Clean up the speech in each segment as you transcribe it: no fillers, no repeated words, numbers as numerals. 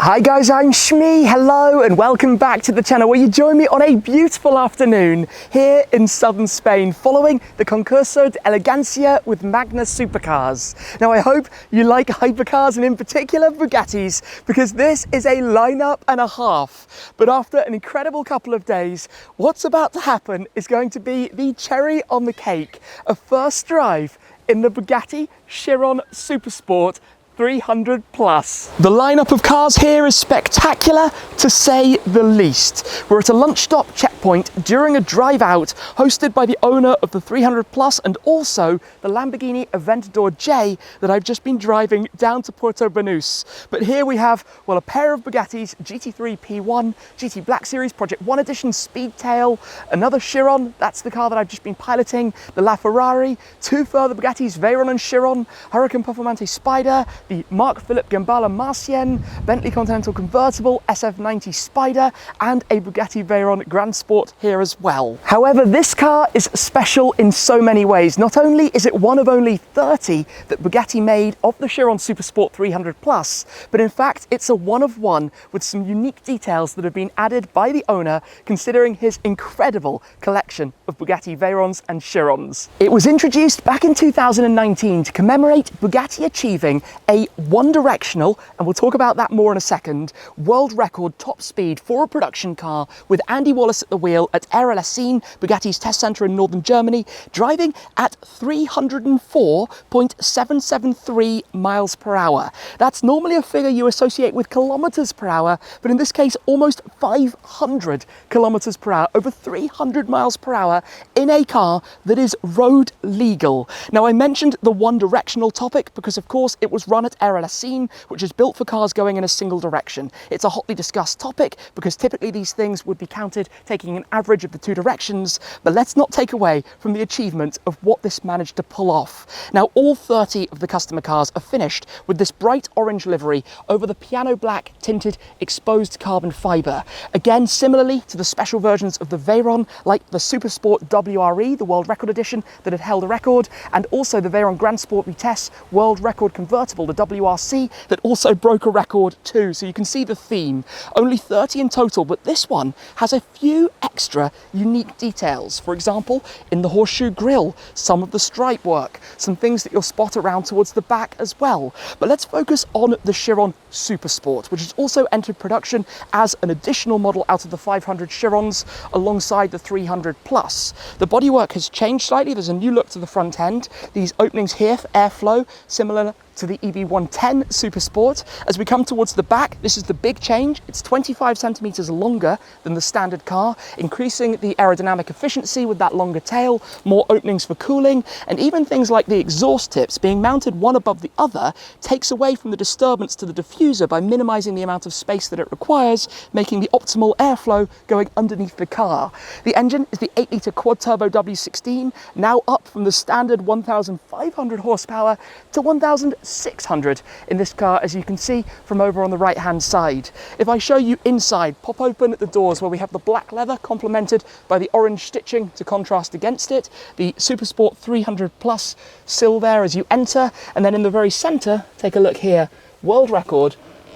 Hi guys, I'm Shmi, hello and welcome back to the channel where you join me on a beautiful afternoon here in southern Spain following the Concurso de Elegancia with Magna Supercars. Now I hope you like hypercars and in particular Bugattis because this is a lineup and a half. But after an incredible couple of days, what's about to happen is going to be the cherry on the cake, a first drive in the Bugatti Chiron Super Sport 300 plus. The lineup of cars here is spectacular to say the least. We're at a lunch stop checkpoint during a drive out hosted by the owner of the 300 plus and also the Lamborghini Aventador J that I've just been driving down to Puerto Banús. But here we have, well, a pair of Bugattis, GT3 P1, GT Black Series Project 1 Edition Speedtail, another Chiron, that's the car that I've just been piloting, the LaFerrari, two further Bugattis, Veyron and Chiron, Huracan Performante Spider, the Mark Philippe Gambala Marcienne, Bentley Continental Convertible, SF90 Spider, and a Bugatti Veyron Grand Sport here as well. However, this car is special in so many ways. Not only is it one of only 30 that Bugatti made of the Chiron Super Sport 300 plus, but in fact, it's a one of one with some unique details that have been added by the owner considering his incredible collection of Bugatti Veyrons and Chirons. It was introduced back in 2019 to commemorate Bugatti achieving a one-directional, and we'll talk about that more in a second, world record top speed for a production car with Andy Wallace at the wheel at Air Lessine, Bugatti's test centre in northern Germany, driving at 304.773 miles per hour. That's normally a figure you associate with kilometres per hour, but in this case almost 500 kilometres per hour, over 300 miles per hour in a car that is road legal. Now I mentioned the one-directional topic because of course it was run at Air Lessine, which is built for cars going in a single direction. It's a hotly discussed topic because typically these things would be counted taking an average of the two directions, but let's not take away from the achievement of what this managed to pull off. Now all 30 of the customer cars are finished with this bright orange livery over the piano black tinted exposed carbon fibre. Again, similarly to the special versions of the Veyron, like the Super Sport WRE, the World Record Edition that had held a record, and also the Veyron Grand Sport Vitesse World Record Convertible, the WRC, that also broke a record too. So you can see the theme. Only 30 in total, but this one has a few extra unique details. For example, in the horseshoe grille, some of the stripe work, some things that you'll spot around towards the back as well. But let's focus on the Chiron Super Sport, which has also entered production as an additional model out of the 500 Chirons alongside the 300 plus. The bodywork has changed slightly. There's a new look to the front end. These openings here for airflow, similar to the EV110 Super Sport. As we come towards the back, this is the big change. It's 25 centimeters longer than the standard car, increasing the aerodynamic efficiency with that longer tail, more openings for cooling, and even things like the exhaust tips being mounted one above the other takes away from the disturbance to the diffuser by minimizing the amount of space that it requires, making the optimal airflow going underneath the car. The engine is the 8-litre quad-turbo W16, now up from the standard 1,500 horsepower to 1,600 in this car, as you can see from over on the right hand side. If I show you inside, pop open the doors where we have the black leather complemented by the orange stitching to contrast against it, the Super Sport 300 plus sill there as you enter, and then in the very center, take a look here, world record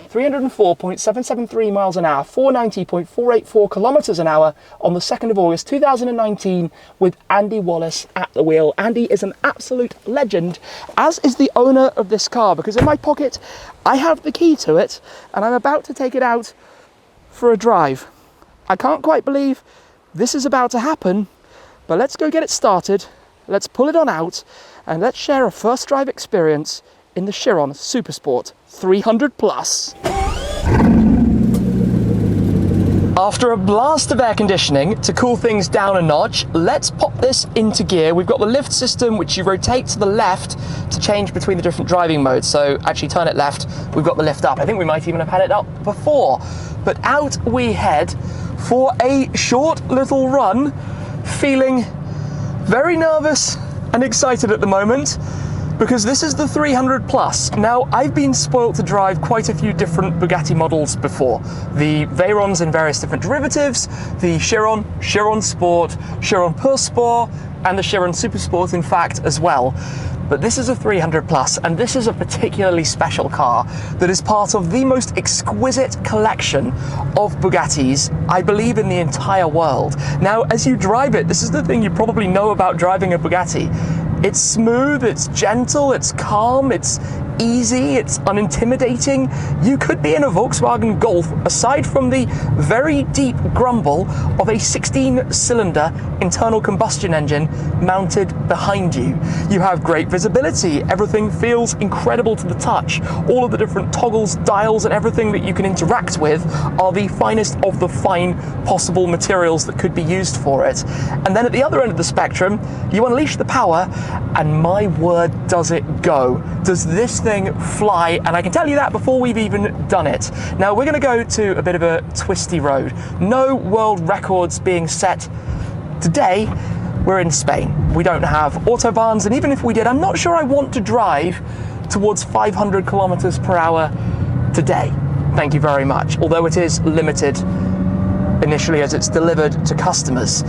304.773 miles an hour, 490.484 kilometers an hour on the 2nd of August 2019 with Andy Wallace at the wheel. Andy is an absolute legend, as is the owner of this car, because in my pocket I have the key to it and I'm about to take it out for a drive. I can't quite believe this is about to happen, but let's go get it started, let's pull it on out and let's share a first drive experience in the Chiron Super Sport 300 plus. After a blast of air conditioning to cool things down a notch, let's pop this into gear. We've got the lift system, which you rotate to the left to change between the different driving modes. So actually turn it left, we've got the lift up. I think we might even have had it up before. But out we head for a short little run, feeling very nervous and excited at the moment, because this is the 300 plus. Now, I've been spoilt to drive quite a few different Bugatti models before. The Veyrons in various different derivatives, the Chiron, Chiron Sport, Chiron Pur Sport, and the Chiron Super Sport, in fact, as well. but this is a 300 plus, and this is a particularly special car that is part of the most exquisite collection of Bugattis, I believe, in the entire world. Now, as you drive it, this is the thing you probably know about driving a Bugatti. It's smooth, it's gentle, it's calm, it's easy, it's unintimidating. You could be in a Volkswagen Golf aside from the very deep grumble of a 16-cylinder internal combustion engine mounted behind you. You have great visibility, everything feels incredible to the touch. All of the different toggles, dials, and everything that you can interact with are the finest of the fine possible materials that could be used for it. And then at the other end of the spectrum, you unleash the power, and my word, does it go. Does this thing fly? And I can tell you that before we've even done it. Now, we're going to go to a bit of a twisty road. No world records being set today. We're in Spain. We don't have autobahns, and even if we did, I'm not sure I want to drive towards 500 kilometers per hour today. Thank you very much. Although it is limited initially as it's delivered to customers.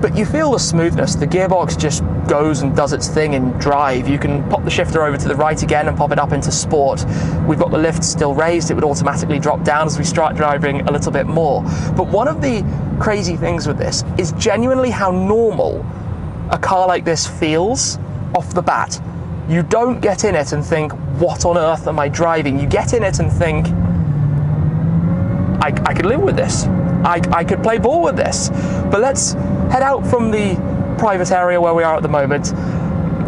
But you feel the smoothness. The gearbox just goes and does its thing in drive. You can pop the shifter over to the right again and pop it up into sport. We've got the lift still raised. It would automatically drop down as we start driving a little bit more. But one of the crazy things with this is genuinely how normal a car like this feels off the bat. You don't get in it and think, what on earth am I driving? You get in it and think, I could live with this. I could play ball with this. But let's head out from the private area where we are at the moment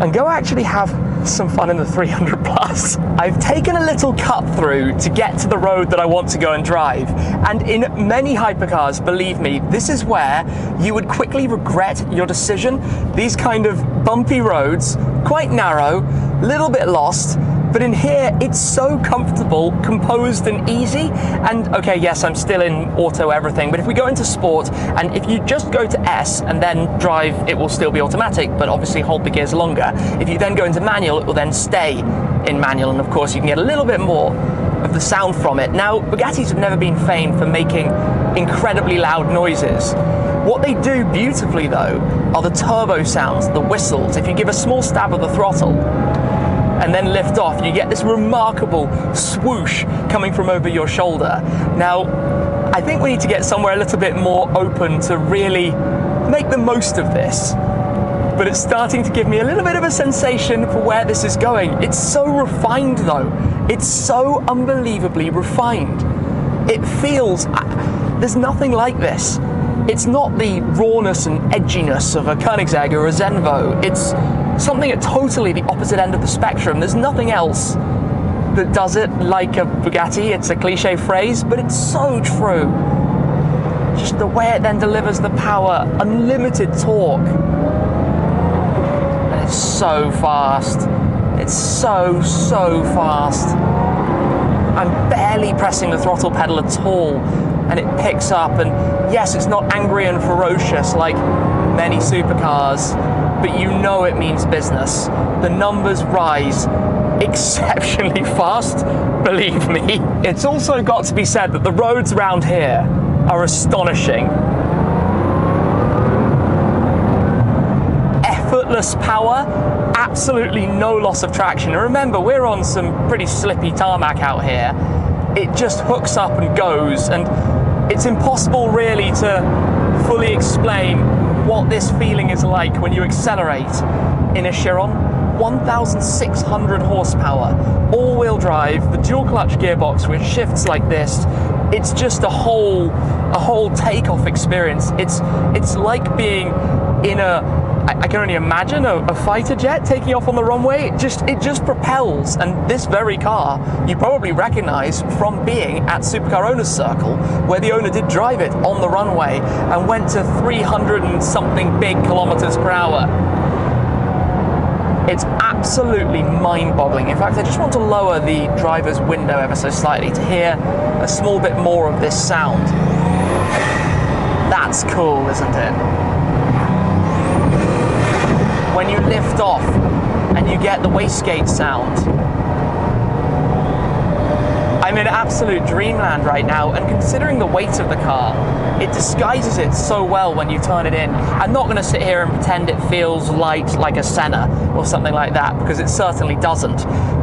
and go actually have some fun in the 300 plus. I've taken a little cut through to get to the road that I want to go and drive. And in many hypercars, believe me, this is where you would quickly regret your decision. These kind of bumpy roads, quite narrow, little bit lost, but in here, it's so comfortable, composed and easy. And okay, yes, I'm still in auto everything, but if we go into sport, and if you just go to S and then drive, it will still be automatic, but obviously hold the gears longer. If you then go into manual, it will then stay in manual, and of course you can get a little bit more of the sound from it. Now, Bugattis have never been famed for making incredibly loud noises. What they do beautifully though, are the turbo sounds, the whistles. If you give a small stab of the throttle, and then lift off, you get this remarkable swoosh coming from over your shoulder. Now, I think we need to get somewhere a little bit more open to really make the most of this. But it's starting to give me a little bit of a sensation for where this is going. It's so refined though. It's so unbelievably refined. It feels, there's nothing like this. It's not the rawness and edginess of a Koenigsegg or a Zenvo. It's something at totally the opposite end of the spectrum. There's nothing else that does it like a Bugatti. It's a cliche phrase, but it's so true. Just the way it then delivers the power, unlimited torque. And it's so fast. It's so fast. I'm barely pressing the throttle pedal at all, and it picks up. And yes, it's not angry and ferocious like many supercars, but you know it means business. The numbers rise exceptionally fast, believe me. It's also got to be said that the roads around here are astonishing. Effortless power, absolutely no loss of traction. And remember, we're on some pretty slippy tarmac out here. It just hooks up and goes, and it's impossible really to fully explain what this feeling is like when you accelerate in a Chiron. 1,600 horsepower, all-wheel drive, the dual-clutch gearbox which shifts like this. It's just a whole takeoff experience. It's like being in I can only imagine a fighter jet taking off on the runway. It just propels. And this very car you probably recognize from being at Supercar Owners Circle, where the owner did drive it on the runway and went to 300 and something big kilometers per hour. It's absolutely mind-boggling. In fact, I just want to lower the driver's window ever so slightly to hear a small bit more of this sound. That's cool, isn't it? When you lift off and you get the wastegate sound. I'm in absolute dreamland right now, and considering the weight of the car, it disguises it so well when you turn it in. I'm not going to sit here and pretend it feels light like a Senna or something like that, because it certainly doesn't.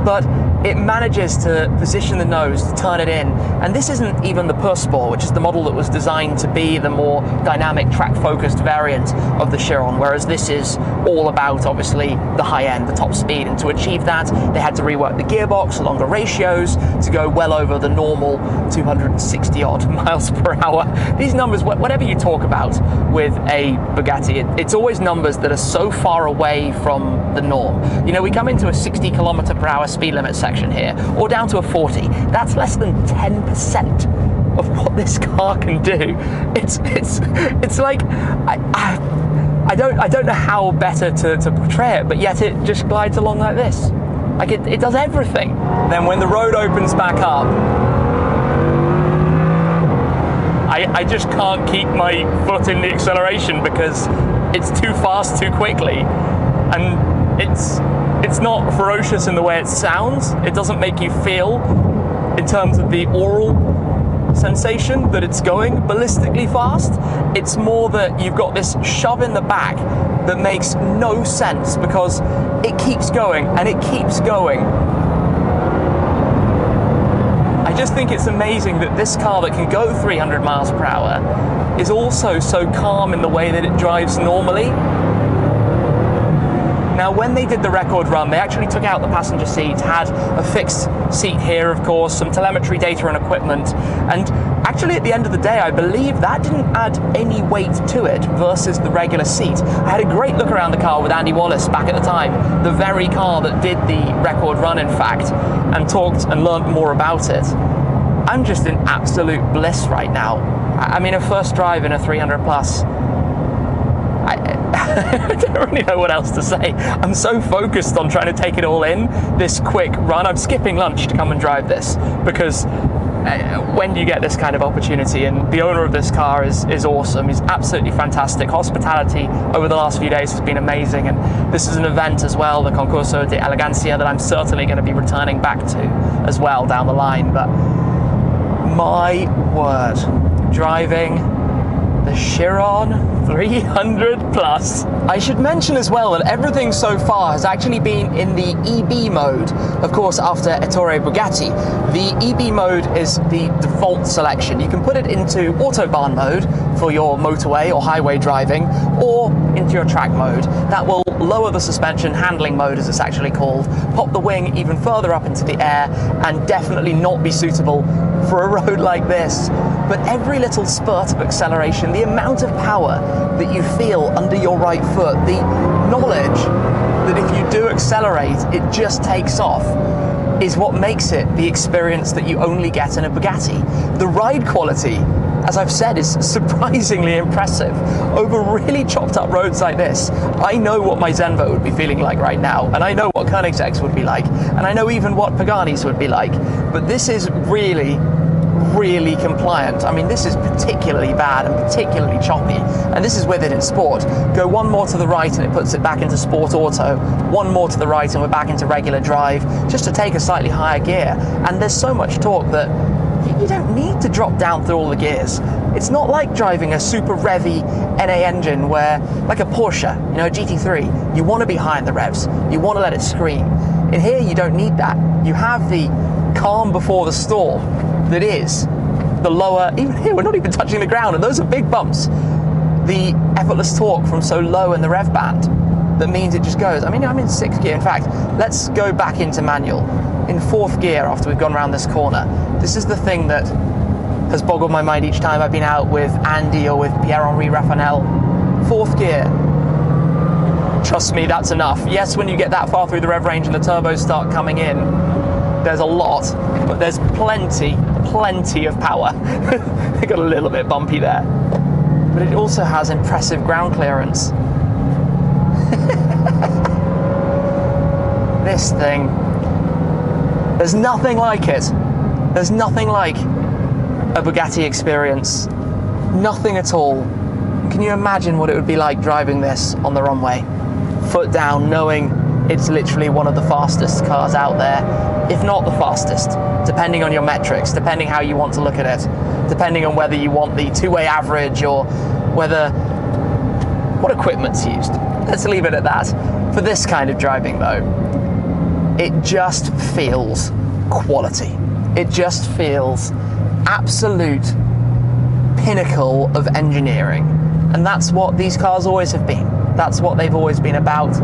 But it manages to position the nose, to turn it in. And this isn't even the Pure Sport, which is the model that was designed to be the more dynamic, track-focused variant of the Chiron, whereas this is all about, obviously, the high end, the top speed. And to achieve that, they had to rework the gearbox, longer ratios, to go well over the normal 260-odd miles per hour. These numbers, whatever you talk about with a Bugatti, it's always numbers that are so far away from the norm. You know, we come into a 60 kilometer per hour speed limit section here, or down to a 40. That's less than 10% of what this car can do. It's like, I don't know how better to portray it, but yet it just glides along like this. Like it does everything. Then when the road opens back up, I just can't keep my foot in the acceleration because it's too fast too quickly. And it's not ferocious in the way it sounds. It doesn't make you feel, in terms of the oral sensation, that it's going ballistically fast. It's more that you've got this shove in the back that makes no sense because it keeps going and it keeps going. I just think it's amazing that this car that can go 300 miles per hour is also so calm in the way that it drives normally. Now, when they did the record run, they actually took out the passenger seat, had a fixed seat here, of course, some telemetry data and equipment, and actually at the end of the day, I believe that didn't add any weight to it versus the regular seat. I had a great look around the car with Andy Wallace back at the time, the very car that did the record run, in fact, and talked and learned more about it. I'm just in absolute bliss right now. I mean, a first drive in a 300 plus, I don't really know what else to say. I'm so focused on trying to take it all in, this quick run. I'm skipping lunch to come and drive this because when do you get this kind of opportunity? And the owner of this car is awesome. He's absolutely fantastic. Hospitality over the last few days has been amazing, and this is an event as well, the Concurso de Elegancia, that I'm certainly going to be returning back to as well down the line. But my word, driving the Chiron 300 plus. I should mention as well that everything so far has actually been in the EB mode. Of course, after Ettore Bugatti, the EB mode is the default selection. You can put it into Autobahn mode for your motorway or highway driving, or into your track mode. That will lower the suspension, handling mode as it's actually called, pop the wing even further up into the air, and definitely not be suitable for a road like this. But every little spurt of acceleration, the amount of power that you feel under your right foot, the knowledge that if you do accelerate, it just takes off, is what makes it the experience that you only get in a Bugatti. The ride quality, as I've said, is surprisingly impressive. Over really chopped up roads like this, I know what my Zenvo would be feeling like right now, and I know what Koenigsegg's would be like, and I know even what Pagani's would be like, but this is really compliant. I mean, this is particularly bad and particularly choppy, and this is with it in sport. Go one more to the right and it puts it back into sport auto, one more to the right and we're back into regular drive, just to take a slightly higher gear. And there's so much torque that you don't need to drop down through all the gears. It's not like driving a super revvy NA engine where, like a Porsche, you know, a GT3, you want to be high in the revs, you want to let it scream. In here, you don't need that. You have the calm before the storm that is the lower, even here, we're not even touching the ground, and those are big bumps. The effortless torque from so low in the rev band that means it just goes. I mean, I'm in 6th gear. In fact, let's go back into manual. In 4th gear after we've gone around this corner. This is the thing that has boggled my mind each time I've been out with Andy or with Pierre-Henri Raffanel. 4th gear. Trust me, that's enough. Yes, when you get that far through the rev range and the turbos start coming in, there's a lot, but there's plenty of power. They got a little bit bumpy there. But it also has impressive ground clearance. This thing, there's nothing like it. There's nothing like a Bugatti experience. Nothing at all. Can you imagine what it would be like driving this on the runway? Foot down, knowing it's literally one of the fastest cars out there, if not the fastest, depending on your metrics, depending how you want to look at it, depending on whether you want the two-way average or whether what equipment's used. Let's leave it at that. For this kind of driving though, it just feels quality. It just feels absolute pinnacle of engineering. And that's what these cars always have been. That's what they've always been about.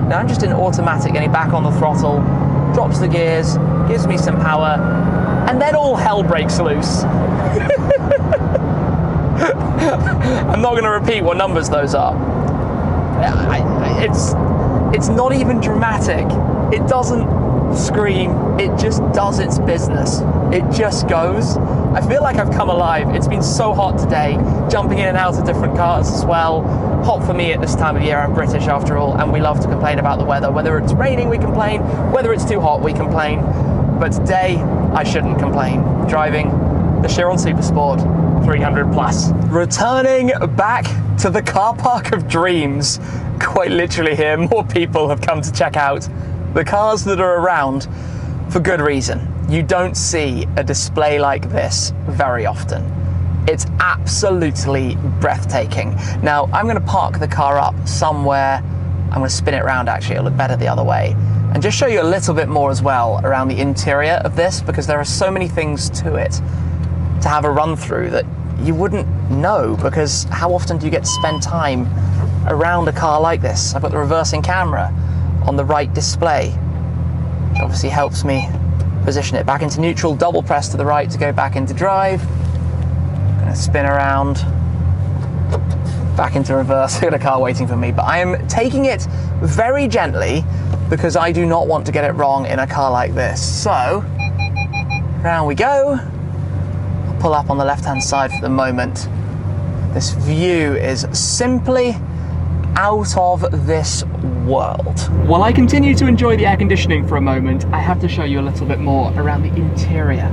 Now I'm just in automatic, getting back on the throttle, drops the gears, gives me some power, and then all hell breaks loose. I'm not going to repeat what numbers those are. It's not even dramatic. It doesn't scream. It just does its business. It just goes. I feel like I've come alive. It's been so hot today, jumping in and out of different cars as well. Hot for me at this time of year. I'm British after all, and we love to complain about the weather. Whether it's raining, we complain. Whether it's too hot, we complain. But today, I shouldn't complain. Driving the Chiron Super Sport 300 plus. Returning back to the car park of dreams. Quite literally here, more people have come to check out the cars that are around for good reason. You don't see a display like this very often. It's absolutely breathtaking. Now, I'm going to park the car up somewhere. I'm going to spin it around actually, it'll look better the other way. And just show you a little bit more as well around the interior of this, because there are so many things to it to have a run through that you wouldn't know, because how often do you get to spend time around a car like this? I've got the reversing camera on the right display, which obviously helps me position it back into neutral, double press to the right to go back into drive. I'm gonna spin around, back into reverse. I've got a car waiting for me, but I am taking it very gently because I do not want to get it wrong in a car like this. So, round we go. I'll pull up on the left-hand side for the moment. This view is simply out of this world. While I continue to enjoy the air conditioning for a moment, I have to show you a little bit more around the interior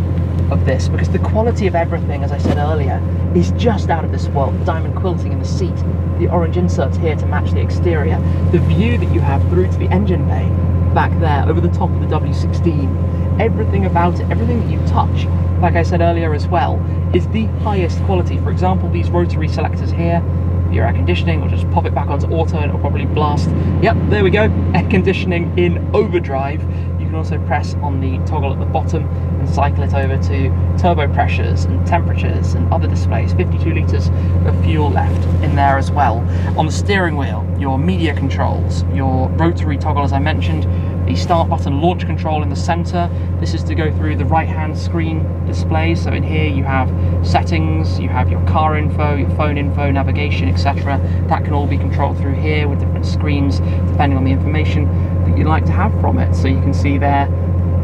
of this, because the quality of everything, as I said earlier, is just out of this world. The diamond quilting in the seat, the orange inserts here to match the exterior, the view that you have through to the engine bay back there over the top of the W16, everything about it, everything that you touch, like I said earlier as well, is the highest quality. For example, these rotary selectors here, your air conditioning, or just pop it back onto auto and it'll probably blast. Yep, there we go, air conditioning in overdrive. You can also press on the toggle at the bottom and cycle it over to turbo pressures and temperatures and other displays. 52 litres of fuel left in there as well. On the steering wheel, your media controls, your rotary toggle as I mentioned, the start button launch control in the center. This is to go through the right hand screen display. So in here you have settings, you have your car info, your phone info, navigation, etc. That can all be controlled through here with different screens depending on the information that you'd like to have from it. So you can see there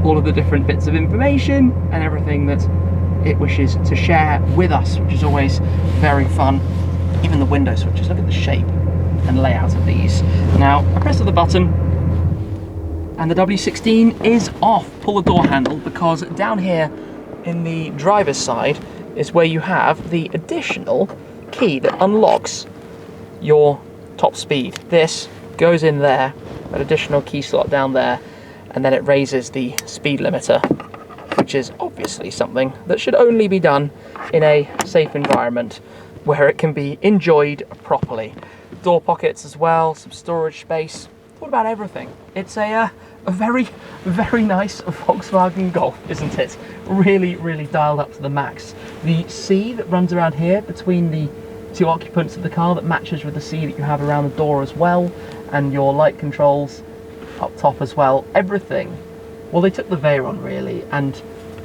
all of the different bits of information and everything that it wishes to share with us, which is always very fun. Even the window switches, look at the shape and layout of these. Now I press the button and the W16 is off. Pull the door handle, because down here in the driver's side is where you have the additional key that unlocks your top speed. This goes in there, an additional key slot down there, and then it raises the speed limiter, which is obviously something that should only be done in a safe environment where it can be enjoyed properly. Door pockets as well, some storage space. What about everything? It's a very, very nice Volkswagen Golf, isn't it? Really, really dialed up to the max. The C that runs around here between the two occupants of the car that matches with the C that you have around the door as well, and your light controls up top as well. Everything. Well, they took the Veyron really and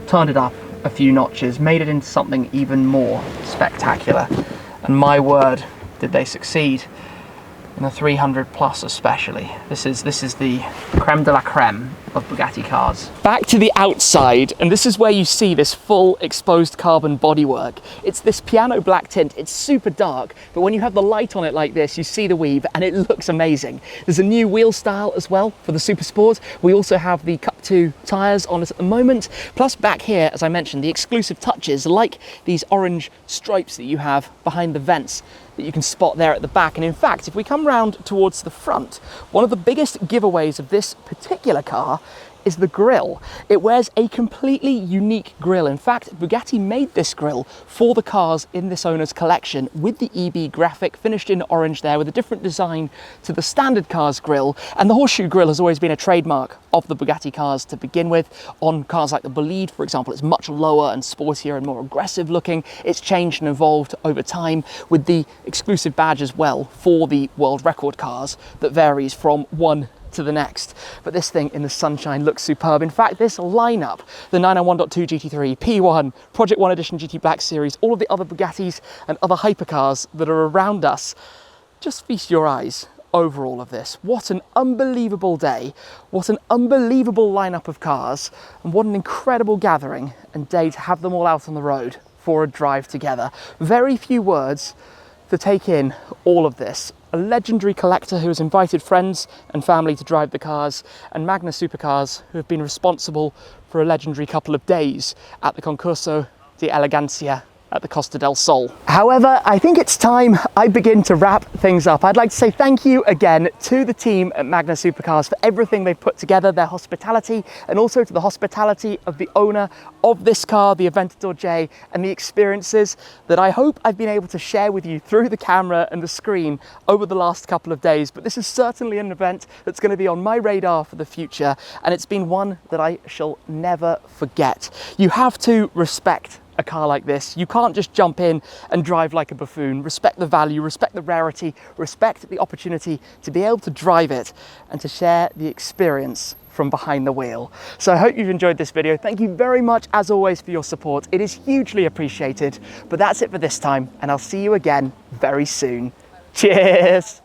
turned it up a few notches, made it into something even more spectacular. And my word, did they succeed. In the 300 plus especially. This is the creme de la creme of Bugatti cars. Back to the outside, and this is where you see this full exposed carbon bodywork. It's this piano black tint. It's super dark, but when you have the light on it like this, you see the weave and it looks amazing. There's a new wheel style as well for the Super Sport. We also have the Cup 2 tyres on it at the moment. Plus back here, as I mentioned, the exclusive touches like these orange stripes that you have behind the vents that you can spot there at the back. And in fact, if we come round towards the front, one of the biggest giveaways of this particular car is the grille. It wears a completely unique grille. In fact, Bugatti made this grille for the cars in this owner's collection with the EB graphic finished in orange there with a different design to the standard cars grille. And the horseshoe grille has always been a trademark of the Bugatti cars to begin with. On cars like the Bolide, for example, it's much lower and sportier and more aggressive looking. It's changed and evolved over time with the exclusive badge as well for the world record cars that varies from one to the next. But this thing in the sunshine looks superb. In fact, this lineup, the 991.2 GT3, P1, Project 1 Edition GT Black Series, all of the other Bugattis and other hypercars that are around us, just feast your eyes over all of this. What an unbelievable day, what an unbelievable lineup of cars, and what an incredible gathering and day to have them all out on the road for a drive together. Very few words to take in all of this. A legendary collector who has invited friends and family to drive the cars, and Magna Supercars who have been responsible for a legendary couple of days at the Concurso de Elegancia at the Costa del Sol. However, I think it's time I begin to wrap things up. I'd like to say thank you again to the team at Magna Supercars for everything they've put together, their hospitality, and also to the hospitality of the owner of this car, the Aventador J, and the experiences that I hope I've been able to share with you through the camera and the screen over the last couple of days. But this is certainly an event that's going to be on my radar for the future, and it's been one that I shall never forget. You have to respect a car like this. You can't just jump in and drive like a buffoon. Respect the value, respect the rarity, respect the opportunity to be able to drive it and to share the experience from behind the wheel. So I hope you've enjoyed this video. Thank you very much as always for your support. It is hugely appreciated. But that's it for this time, and I'll see you again very soon. Cheers!